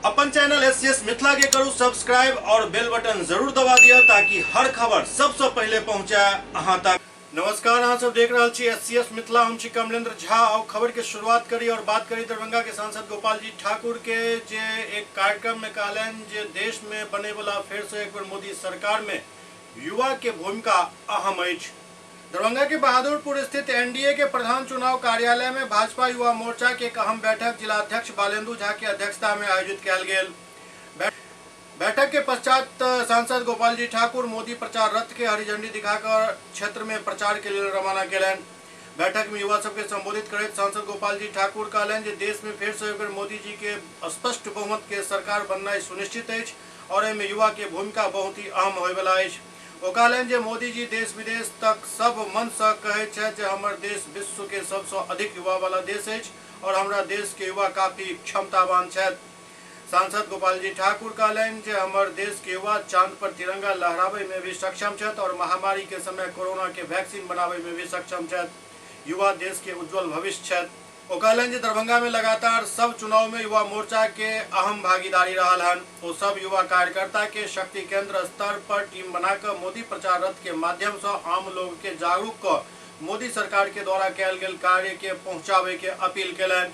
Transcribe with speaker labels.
Speaker 1: अपन channel SCS Mithila के करू सब्सक्राइब और बेल बटन जरूर दबा दिया ताकि हर खबर सबसे पहले पहुंचे अहां तक। नमस्कार, अहां सब देख रहे छी एससीएस मिथिला। हम छी कमलेंद्र झा और खबर के शुरुआत करी और बात करी दरभंगा के सांसद गोपाल जी ठाकुर के जे एक कार्यक्रम में कहलन जे देश में बने वाला फिर से एक बार मोदी सरकार में युवा के भूमिका अहम अछि। दरभंगा के बहादुरपुर स्थित एनडीए के प्रधान चुनाव कार्यालय में भाजपा युवा मोर्चा के एक अहम बैठक जिलाध्यक्ष बालेंदु झा की अध्यक्षता में आयोजित किया गया। बैठक के पश्चात सांसद गोपाल जी ठाकुर मोदी प्रचार रथ के हरी झंडी दिखाकर क्षेत्र में प्रचार के लिए रवाना केलन। बैठक में युवा सबके संबोधित करते सांसद गोपाल जी ठाकुर कहलन जे देश में फिर से एक बेर मोदी जी के स्पष्ट बहुमत के सरकार बनना सुनिश्चित है और एहिमे युवा के भूमिका बहुत ही अहम होय वाला है। ओ कहलन जे मोदी जी देश विदेश तक सब मन से कहे छे जे हमर देश विश्व के सबसे अधिक युवा वाला देश है और हमरा देश के युवा काफी क्षमतावान छे। सांसद गोपाल जी ठाकुर कहलन जे हमर देश के युवा चांद पर तिरंगा लहरावे में भी सक्षम छे और महामारी के समय कोरोना के वैक्सीन बनावे में भी सक्षम छे। युवा देश के उज्जवल भविष्य छे। ओ कहलन जे दरभंगा में लगातार सब चुनाव में युवा मोर्चा के अहम भागीदारी रहल हन। वो सब युवा कार्यकर्ता के शक्ति केंद्र स्तर पर टीम बनाकर मोदी प्रचार रथ के माध्यम से आम लोग के जागरूक कर मोदी सरकार के द्वारा कैल गेल कार्य के पहुंचावे के अपील केलन।